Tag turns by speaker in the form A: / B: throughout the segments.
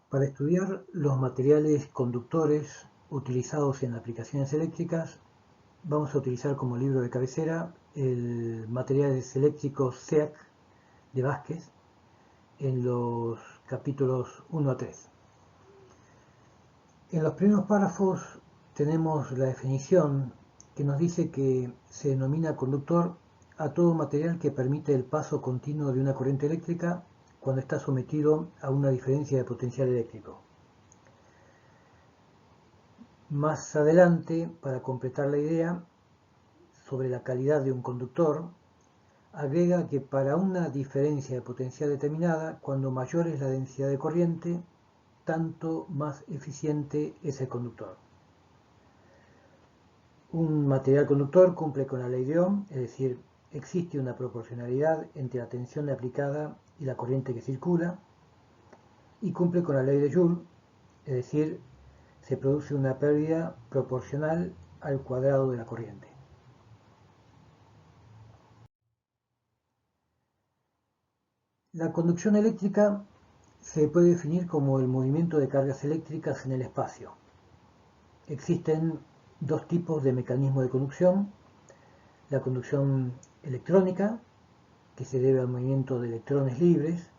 A: Para estudiar los materiales conductores utilizados en aplicaciones eléctricas, vamos a utilizar como libro de cabecera el Materiales eléctricos SEAC de Vázquez en los capítulos 1 a 3. En los primeros párrafos tenemos la definición que nos dice que se denomina conductor a todo material que permite el paso continuo de una corriente eléctrica cuando está sometido a una diferencia de potencial eléctrico. Más adelante, para completar la idea sobre la calidad de un conductor, agrega que para una diferencia de potencial determinada, cuando mayor es la densidad de corriente, tanto más eficiente es el conductor. Un material conductor cumple con la ley de Ohm, es decir, existe una proporcionalidad entre la tensión aplicada y la corriente que circula, y cumple con la ley de Joule, es decir, se produce una pérdida proporcional al cuadrado de la corriente. La conducción eléctrica se puede definir como el movimiento de cargas eléctricas en el espacio. Existen dos tipos de mecanismos de conducción: la conducción electrónica, que se debe al movimiento de electrones libres,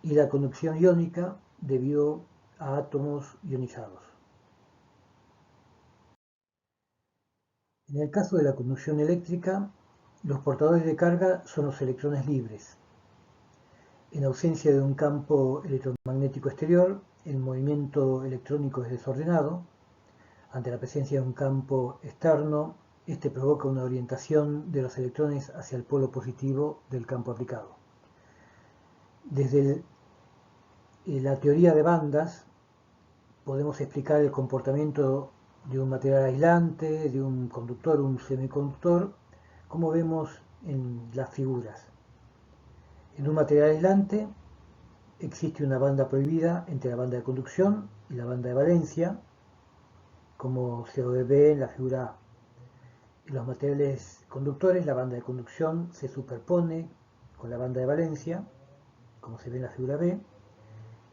A: y la conducción iónica, debido a átomos ionizados. En el caso de la conducción eléctrica, los portadores de carga son los electrones libres. En ausencia de un campo electromagnético exterior, el movimiento electrónico es desordenado. Ante la presencia de un campo externo, este provoca una orientación de los electrones hacia el polo positivo del campo aplicado. Desde la teoría de bandas podemos explicar el comportamiento de un material aislante, de un conductor o un semiconductor, como vemos en las figuras. En un material aislante existe una banda prohibida entre la banda de conducción y la banda de valencia, como se ve en la figura A. En los materiales conductores, la banda de conducción se superpone con la banda de valencia, como se ve en la figura B,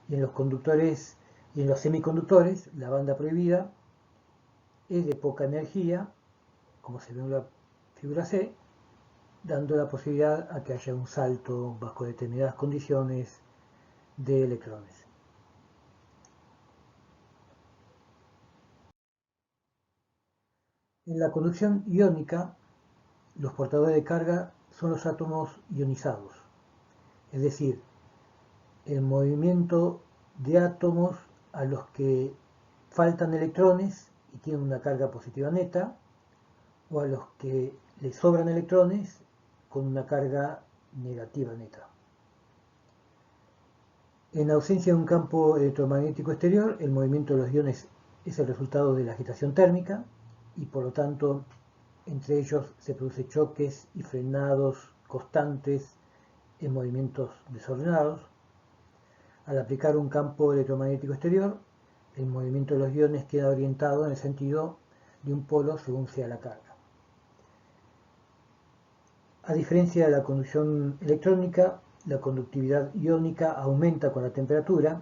A: y en los conductores y en los semiconductores, la banda prohibida es de poca energía, como se ve en la figura C, dando la posibilidad a que haya un salto bajo determinadas condiciones de electrones. En la conducción iónica, los portadores de carga son los átomos ionizados, es decir, el movimiento de átomos a los que faltan electrones y tienen una carga positiva neta, o a los que les sobran electrones con una carga negativa neta. En ausencia de un campo electromagnético exterior, el movimiento de los iones es el resultado de la agitación térmica y por lo tanto entre ellos se producen choques y frenados constantes en movimientos desordenados. Al aplicar un campo electromagnético exterior, el movimiento de los iones queda orientado en el sentido de un polo según sea la carga. A diferencia de la conducción electrónica, la conductividad iónica aumenta con la temperatura,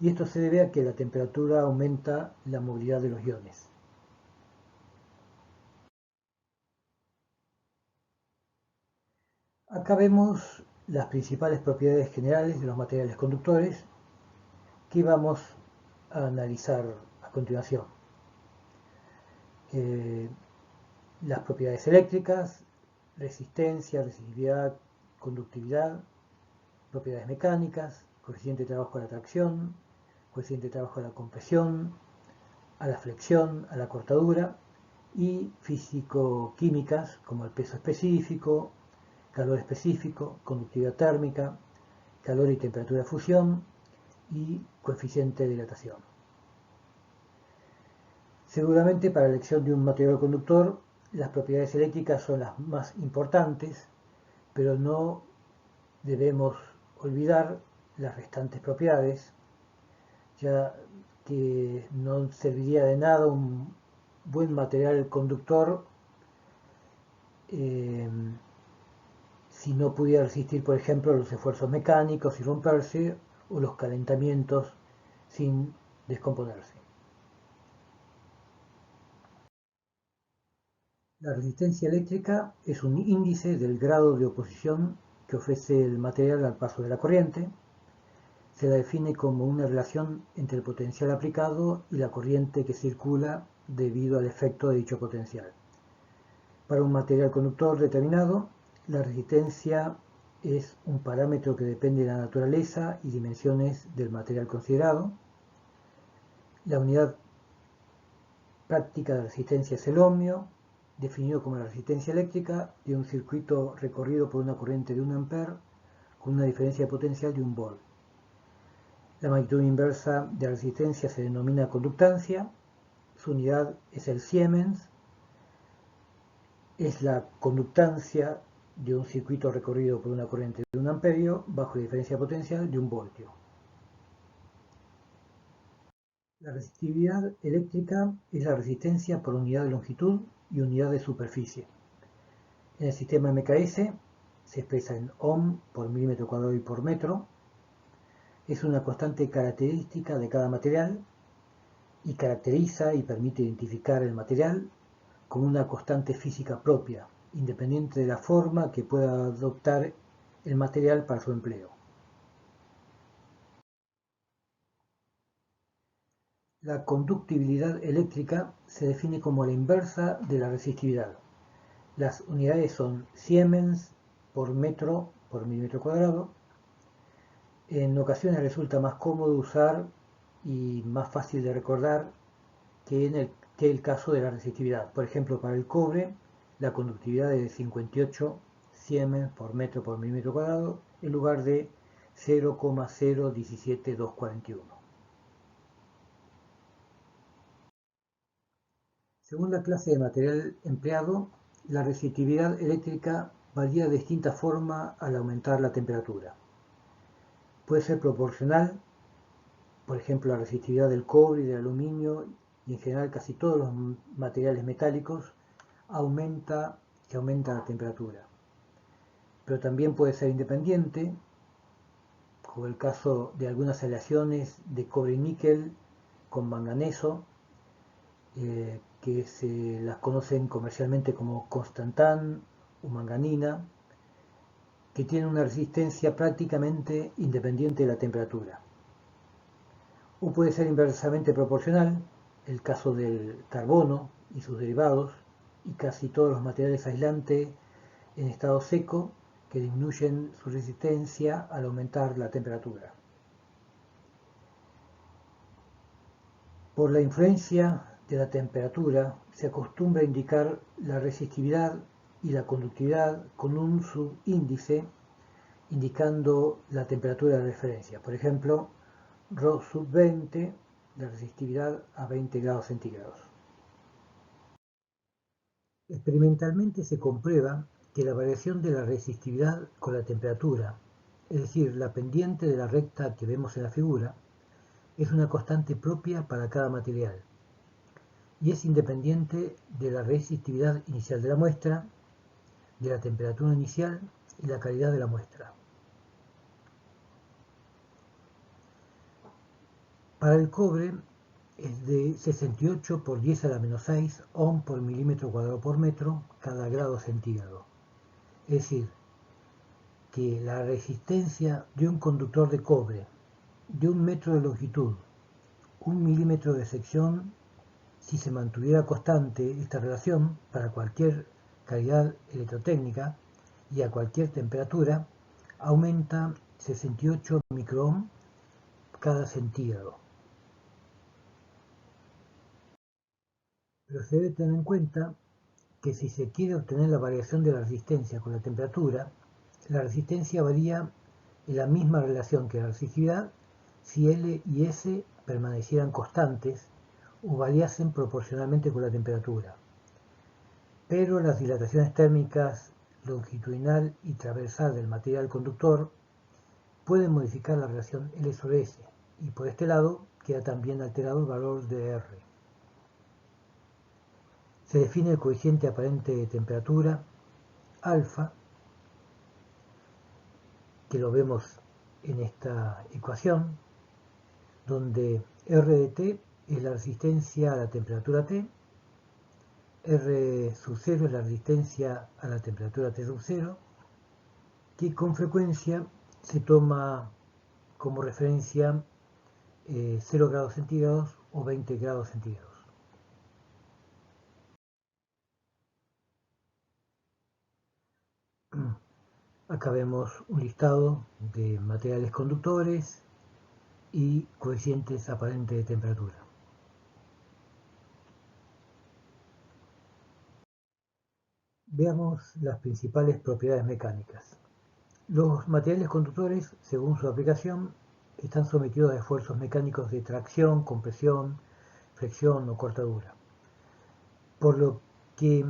A: y esto se debe a que la temperatura aumenta la movilidad de los iones. Acá vemos las principales propiedades generales de los materiales conductores que vamos a analizar a continuación. Las propiedades eléctricas, resistencia, resistividad, conductividad, propiedades mecánicas, coeficiente de trabajo a la tracción, coeficiente de trabajo a la compresión, a la flexión, a la cortadura, y físico-químicas como el peso específico, calor específico, conductividad térmica, calor y temperatura de fusión y coeficiente de dilatación. Seguramente para la elección de un material conductor, las propiedades eléctricas son las más importantes, pero no debemos olvidar las restantes propiedades, ya que no serviría de nada un buen material conductor si no pudiera resistir, por ejemplo, los esfuerzos mecánicos y romperse, o los calentamientos sin descomponerse. La resistencia eléctrica es un índice del grado de oposición que ofrece el material al paso de la corriente. Se la define como una relación entre el potencial aplicado y la corriente que circula debido al efecto de dicho potencial. Para un material conductor determinado, la resistencia es un parámetro que depende de la naturaleza y dimensiones del material considerado. La unidad práctica de resistencia es el ohmio, definido como la resistencia eléctrica de un circuito recorrido por una corriente de 1 ampere con una diferencia de potencial de 1 volt. La magnitud inversa de la resistencia se denomina conductancia, su unidad es el Siemens, es la conductancia de un circuito recorrido por una corriente de 1 amperio bajo la diferencia de potencial de 1 voltio. La resistividad eléctrica es la resistencia por unidad de longitud y unidad de superficie. En el sistema MKS se expresa en ohm por milímetro cuadrado y por metro. Es una constante característica de cada material y caracteriza y permite identificar el material como una constante física propia, independiente de la forma que pueda adoptar el material para su empleo. La conductibilidad eléctrica se define como la inversa de la resistividad. Las unidades son Siemens por metro por milímetro cuadrado. En ocasiones resulta más cómodo usar y más fácil de recordar que el caso de la resistividad. Por ejemplo, para el cobre, la conductividad es de 58 Siemens por metro por milímetro cuadrado en lugar de 0,017241. Según la clase de material empleado, la resistividad eléctrica varía de distinta forma al aumentar la temperatura. Puede ser proporcional, por ejemplo, la resistividad del cobre y del aluminio y en general casi todos los materiales metálicos aumenta la temperatura. Pero también puede ser independiente, como el caso de algunas aleaciones de cobre y níquel con manganeso, que se las conocen comercialmente como constantán o manganina, que tienen una resistencia prácticamente independiente de la temperatura. O puede ser inversamente proporcional, el caso del carbono y sus derivados, y casi todos los materiales aislantes en estado seco que disminuyen su resistencia al aumentar la temperatura. Por la influencia de la temperatura se acostumbra a indicar la resistividad y la conductividad con un subíndice indicando la temperatura de referencia. Por ejemplo, Rho sub 20, la resistividad a 20 grados centígrados. Experimentalmente se comprueba que la variación de la resistividad con la temperatura, es decir, la pendiente de la recta que vemos en la figura, es una constante propia para cada material y es independiente de la resistividad inicial de la muestra, de la temperatura inicial y la calidad de la muestra. Para el cobre es de 68 por 10 a la menos 6 ohm por milímetro cuadrado por metro cada grado centígrado. Es decir, que la resistencia de un conductor de cobre de 1 metro de longitud, 1 milímetro de sección, si se mantuviera constante esta relación para cualquier calidad electrotécnica y a cualquier temperatura, aumenta 68 microohm cada centígrado. Pero se debe tener en cuenta que si se quiere obtener la variación de la resistencia con la temperatura, la resistencia varía en la misma relación que la resistividad si L y S permanecieran constantes o variasen proporcionalmente con la temperatura. Pero las dilataciones térmicas longitudinal y transversal del material conductor pueden modificar la relación L sobre S, y por este lado queda también alterado el valor de R. Se define el coeficiente aparente de temperatura, alfa, que lo vemos en esta ecuación, donde R de T es la resistencia a la temperatura T, R sub 0 es la resistencia a la temperatura T sub 0, que con frecuencia se toma como referencia 0 grados centígrados o 20 grados centígrados. Acá vemos un listado de materiales conductores y coeficientes aparentes de temperatura. Veamos las principales propiedades mecánicas. Los materiales conductores, según su aplicación, están sometidos a esfuerzos mecánicos de tracción, compresión, flexión o cortadura. Por lo que,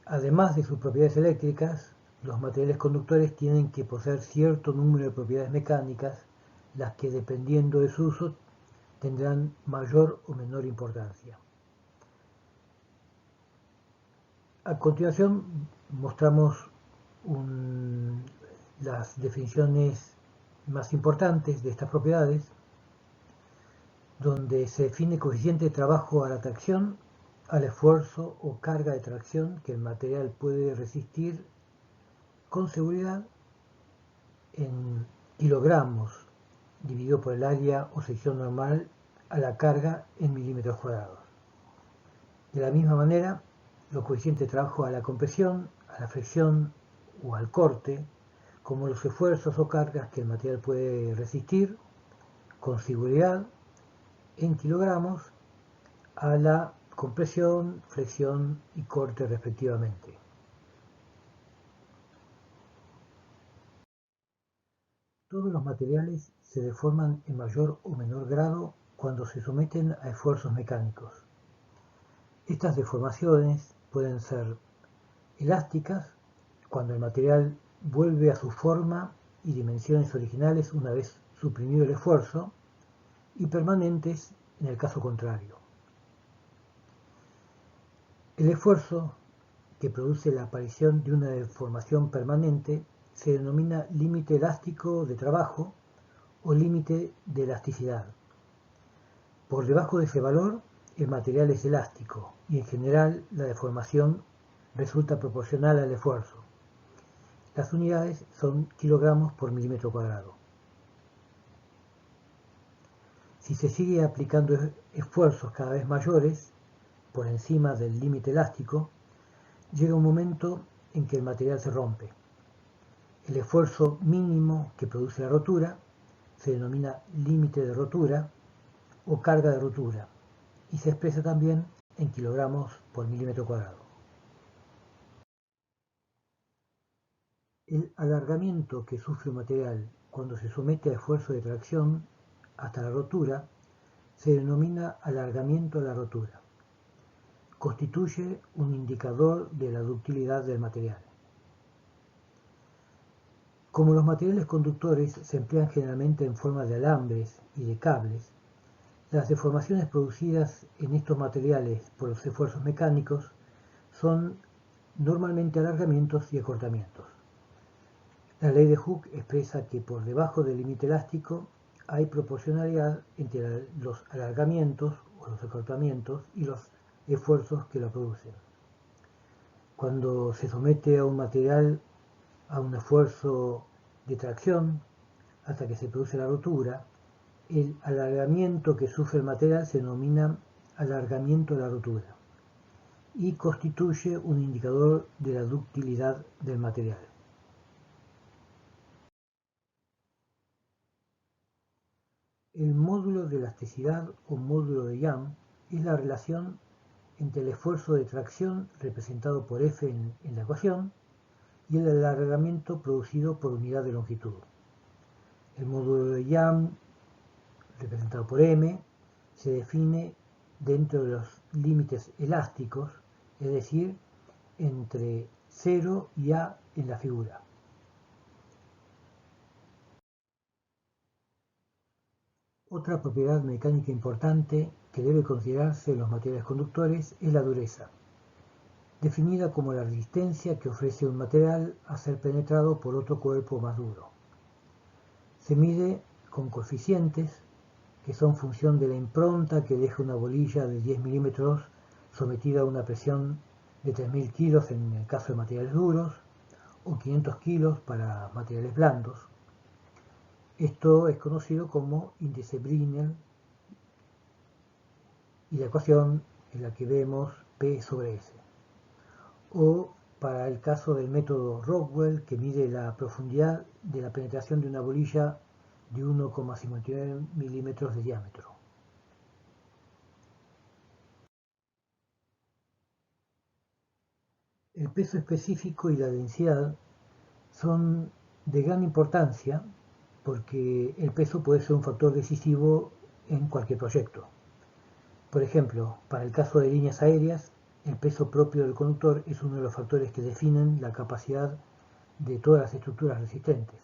A: además de sus propiedades eléctricas, los materiales conductores tienen que poseer cierto número de propiedades mecánicas, las que dependiendo de su uso tendrán mayor o menor importancia. A continuación mostramos las definiciones más importantes de estas propiedades, donde se define coeficiente de trabajo a la tracción, al esfuerzo o carga de tracción que el material puede resistir con seguridad en kilogramos dividido por el área o sección normal a la carga en milímetros cuadrados. De la misma manera, los coeficientes de trabajo a la compresión, a la flexión o al corte, como los esfuerzos o cargas que el material puede resistir con seguridad en kilogramos a la compresión, flexión y corte respectivamente. Todos los materiales se deforman en mayor o menor grado cuando se someten a esfuerzos mecánicos. Estas deformaciones pueden ser elásticas, cuando el material vuelve a su forma y dimensiones originales una vez suprimido el esfuerzo, y permanentes en el caso contrario. El esfuerzo que produce la aparición de una deformación permanente se denomina límite elástico de trabajo o límite de elasticidad. Por debajo de ese valor, el material es elástico y en general la deformación resulta proporcional al esfuerzo. Las unidades son kilogramos por milímetro cuadrado. Si se sigue aplicando esfuerzos cada vez mayores, por encima del límite elástico, llega un momento en que el material se rompe. El esfuerzo mínimo que produce la rotura se denomina límite de rotura o carga de rotura y se expresa también en kilogramos por milímetro cuadrado. El alargamiento que sufre un material cuando se somete a esfuerzo de tracción hasta la rotura se denomina alargamiento a la rotura. Constituye un indicador de la ductilidad del material. Como los materiales conductores se emplean generalmente en forma de alambres y de cables, las deformaciones producidas en estos materiales por los esfuerzos mecánicos son normalmente alargamientos y acortamientos. La ley de Hooke expresa que por debajo del límite elástico hay proporcionalidad entre los alargamientos o los acortamientos y los esfuerzos que lo producen. Cuando se somete a un material a un esfuerzo de tracción hasta que se produce la rotura, el alargamiento que sufre el material se denomina alargamiento de la rotura y constituye un indicador de la ductilidad del material. El módulo de elasticidad o módulo de Young es la relación entre el esfuerzo de tracción representado por F en la ecuación y el alargamiento producido por unidad de longitud. El módulo de Young, representado por M, se define dentro de los límites elásticos, es decir, entre 0 y A en la figura. Otra propiedad mecánica importante que debe considerarse en los materiales conductores es la dureza, definida como la resistencia que ofrece un material a ser penetrado por otro cuerpo más duro. Se mide con coeficientes que son función de la impronta que deja una bolilla de 10 milímetros sometida a una presión de 3.000 kilos en el caso de materiales duros o 500 kilos para materiales blandos. Esto es conocido como índice Brinell y la ecuación es la que vemos P sobre S. O para el caso del método Rockwell, que mide la profundidad de la penetración de una bolilla de 1,59 milímetros de diámetro. El peso específico y la densidad son de gran importancia porque el peso puede ser un factor decisivo en cualquier proyecto. Por ejemplo, para el caso de líneas aéreas, el peso propio del conductor es uno de los factores que definen la capacidad de todas las estructuras resistentes.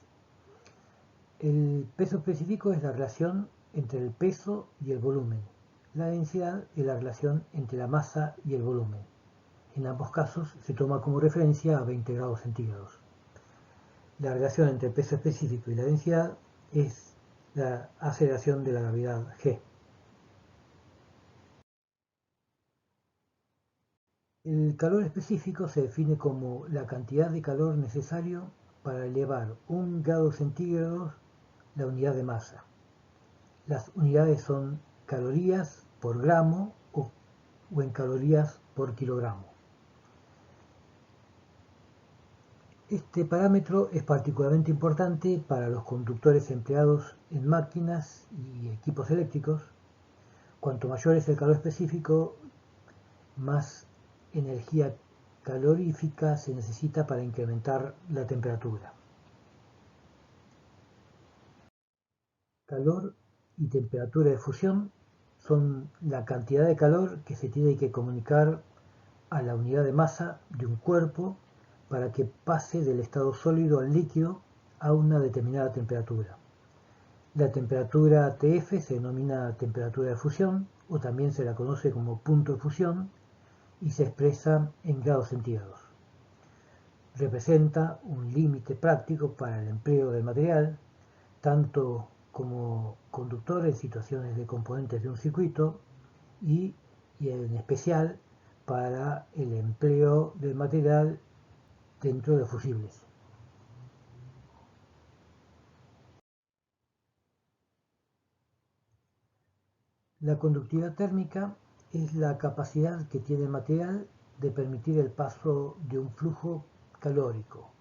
A: El peso específico es la relación entre el peso y el volumen. La densidad es la relación entre la masa y el volumen. En ambos casos se toma como referencia a 20 grados centígrados. La relación entre el peso específico y la densidad es la aceleración de la gravedad G. El calor específico se define como la cantidad de calor necesario para elevar 1 grado centígrados la unidad de masa. Las unidades son calorías por gramo o en calorías por kilogramo. Este parámetro es particularmente importante para los conductores empleados en máquinas y equipos eléctricos. Cuanto mayor es el calor específico, más energía calorífica se necesita para incrementar la temperatura. Calor y temperatura de fusión son la cantidad de calor que se tiene que comunicar a la unidad de masa de un cuerpo para que pase del estado sólido al líquido a una determinada temperatura. La temperatura TF se denomina temperatura de fusión o también se la conoce como punto de fusión y se expresa en grados centígrados. Representa un límite práctico para el empleo del material, tanto como conductor en situaciones de componentes de un circuito y en especial para el empleo del material dentro de fusibles. La conductividad térmica es la capacidad que tiene el material de permitir el paso de un flujo calórico.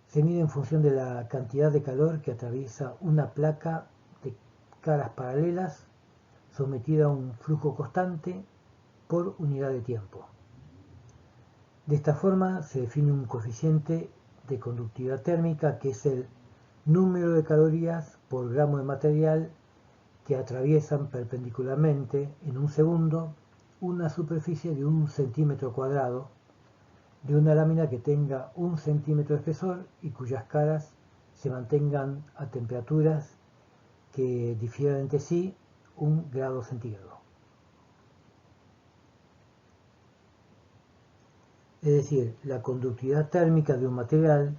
A: Se mide en función de la cantidad de calor que atraviesa una placa de caras paralelas sometida a un flujo constante por unidad de tiempo. De esta forma se define un coeficiente de conductividad térmica que es el número de calorías por gramo de material que atraviesan perpendicularmente en un segundo una superficie de 1 centímetro cuadrado de una lámina que tenga 1 centímetro de espesor y cuyas caras se mantengan a temperaturas que difieran entre sí 1 grado centígrado. Es decir, la conductividad térmica de un material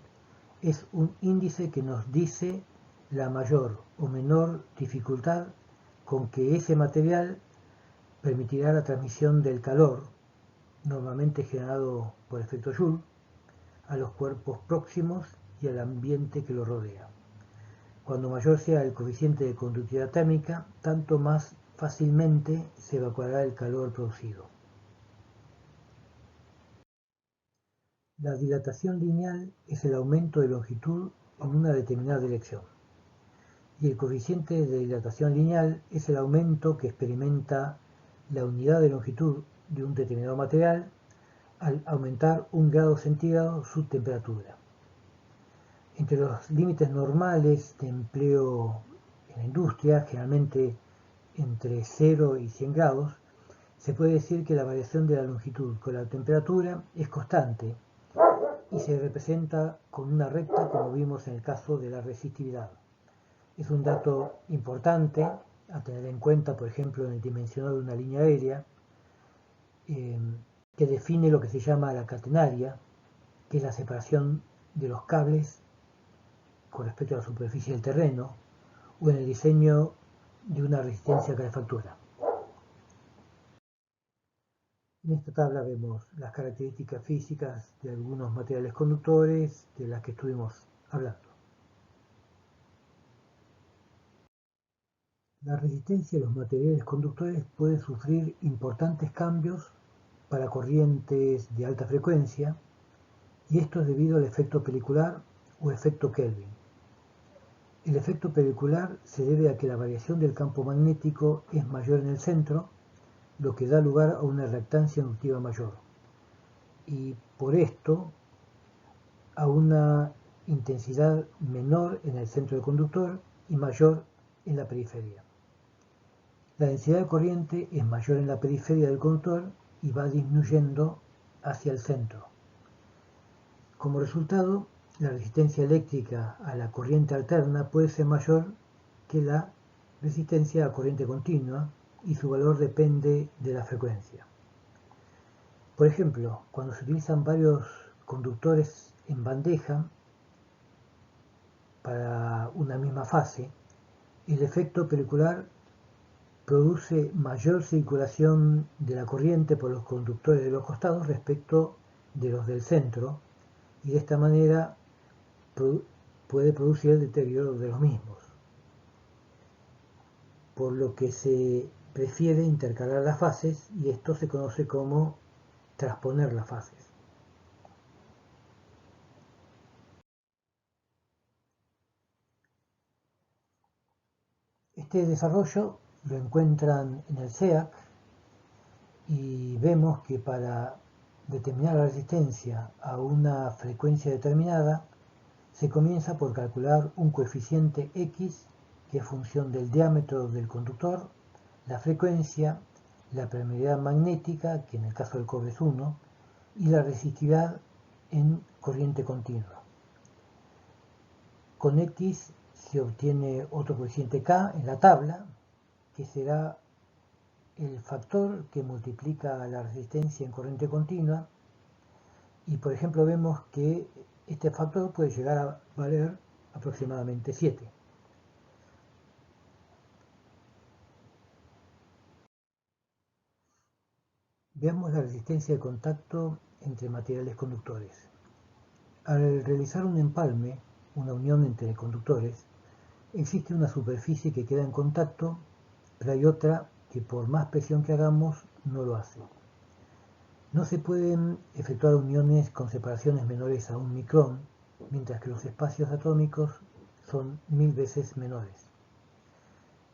A: es un índice que nos dice la mayor o menor dificultad con que ese material permitirá la transmisión del calor, normalmente generado por efecto Joule, a los cuerpos próximos y al ambiente que lo rodea. Cuando mayor sea el coeficiente de conductividad térmica, tanto más fácilmente se evacuará el calor producido. La dilatación lineal es el aumento de longitud en una determinada dirección, y el coeficiente de dilatación lineal es el aumento que experimenta la unidad de longitud de un determinado material al aumentar 1 grado centígrado su temperatura. Entre los límites normales de empleo en la industria, generalmente entre 0 y 100 grados, se puede decir que la variación de la longitud con la temperatura es constante y se representa con una recta como vimos en el caso de la resistividad. Es un dato importante a tener en cuenta, por ejemplo, en el dimensionado de una línea aérea, que define lo que se llama la catenaria, que es la separación de los cables con respecto a la superficie del terreno, o en el diseño de una resistencia a calefactura. En esta tabla vemos las características físicas de algunos materiales conductores de las que estuvimos hablando. La resistencia de los materiales conductores puede sufrir importantes cambios para corrientes de alta frecuencia, y esto es debido al efecto pelicular o efecto Kelvin. El efecto pelicular se debe a que la variación del campo magnético es mayor en el centro, lo que da lugar a una reactancia inductiva mayor, y por esto a una intensidad menor en el centro del conductor y mayor en la periferia. La densidad de corriente es mayor en la periferia del conductor y va disminuyendo hacia el centro. Como resultado, la resistencia eléctrica a la corriente alterna puede ser mayor que la resistencia a corriente continua y su valor depende de la frecuencia. Por ejemplo, cuando se utilizan varios conductores en bandeja para una misma fase, el efecto pelicular produce mayor circulación de la corriente por los conductores de los costados respecto de los del centro, y de esta manera puede producir el deterioro de los mismos, por lo que se prefiere intercalar las fases, y esto se conoce como transponer las fases. Este desarrollo lo encuentran en el SEAC, y vemos que para determinar la resistencia a una frecuencia determinada se comienza por calcular un coeficiente X, que es función del diámetro del conductor, la frecuencia, la permeabilidad magnética, que en el caso del cobre es 1, y la resistividad en corriente continua. Con X se obtiene otro coeficiente K en la tabla, que será el factor que multiplica la resistencia en corriente continua, y por ejemplo vemos que este factor puede llegar a valer aproximadamente 7. Veamos la resistencia de contacto entre materiales conductores. Al realizar un empalme, una unión entre conductores, existe una superficie que queda en contacto, pero hay otra que por más presión que hagamos no lo hace. No se pueden efectuar uniones con separaciones menores a 1 micrón, mientras que los espacios atómicos son 1000 veces menores.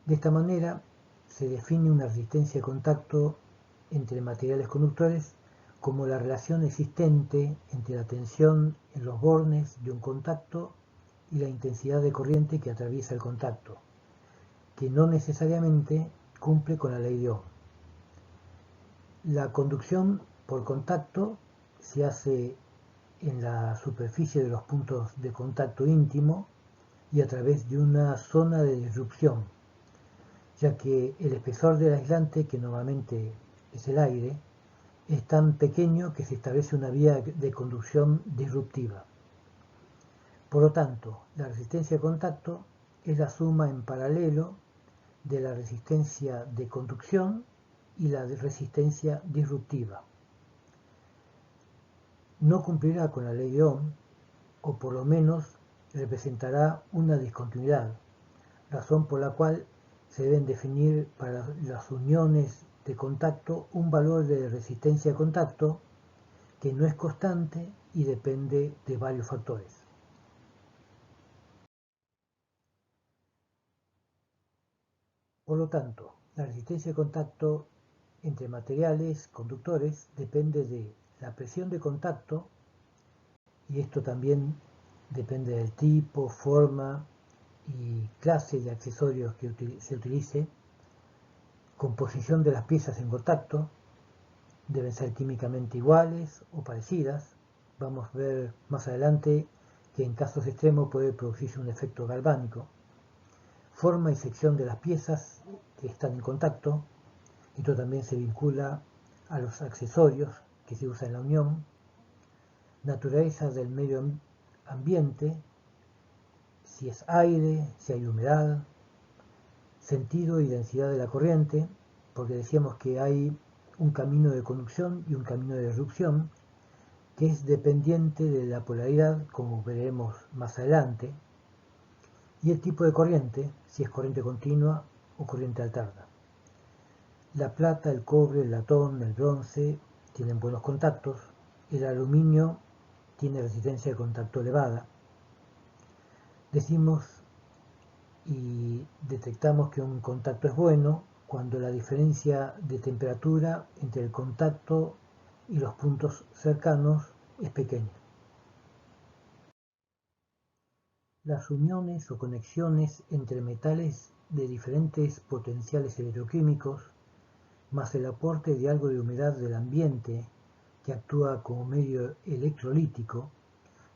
A: De esta manera se define una resistencia de contacto entre materiales conductores como la relación existente entre la tensión en los bornes de un contacto y la intensidad de corriente que atraviesa el contacto, que no necesariamente cumple con la ley de Ohm. La conducción por contacto se hace en la superficie de los puntos de contacto íntimo y a través de una zona de disrupción, ya que el espesor del aislante, que normalmente es el aire, es tan pequeño que se establece una vía de conducción disruptiva. Por lo tanto, la resistencia de contacto es la suma en paralelo de la resistencia de conducción y la resistencia disruptiva. No cumplirá con la ley de Ohm, o por lo menos representará una discontinuidad, razón por la cual se deben definir para las uniones de contacto un valor de resistencia de contacto que no es constante y depende de varios factores. Por lo tanto, la resistencia de contacto entre materiales conductores depende de la presión de contacto, y esto también depende del tipo, forma y clase de accesorios que se utilice, composición de las piezas en contacto, deben ser químicamente iguales o parecidas. Vamos a ver más adelante que en casos extremos puede producirse un efecto galvánico. Forma y sección de las piezas que están en contacto. Esto también se vincula a los accesorios que se usan en la unión. Naturaleza del medio ambiente, si es aire, si hay humedad, sentido y densidad de la corriente, porque decíamos que hay un camino de conducción y un camino de irrupción, que es dependiente de la polaridad, como veremos más adelante, y el tipo de corriente, si es corriente continua o corriente alterna. La plata, el cobre, el latón, el bronce tienen buenos contactos, el aluminio tiene resistencia de contacto elevada. Decimos y detectamos que un contacto es bueno cuando la diferencia de temperatura entre el contacto y los puntos cercanos es pequeña. Las uniones o conexiones entre metales de diferentes potenciales electroquímicos, más el aporte de algo de humedad del ambiente que actúa como medio electrolítico,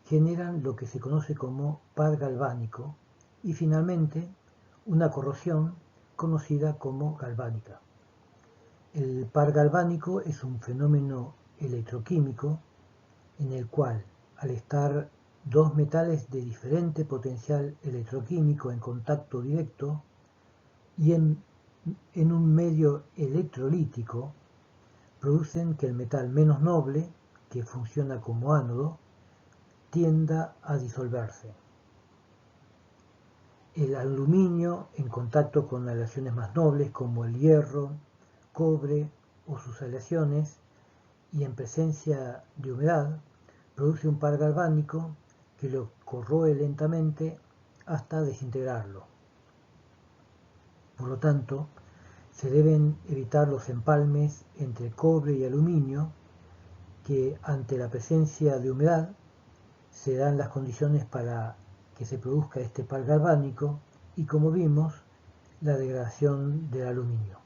A: generan lo que se conoce como par galvánico y finalmente una corrosión conocida como galvánica. El par galvánico es un fenómeno electroquímico en el cual, al estar dos metales de diferente potencial electroquímico en contacto directo y en un medio electrolítico, producen que el metal menos noble, que funciona como ánodo, tienda a disolverse. El aluminio, en contacto con aleaciones más nobles como el hierro, cobre o sus aleaciones, y en presencia de humedad, produce un par galvánico que lo corroe lentamente hasta desintegrarlo. Por lo tanto, se deben evitar los empalmes entre cobre y aluminio que ante la presencia de humedad se dan las condiciones para que se produzca este par galvánico y, como vimos, la degradación del aluminio.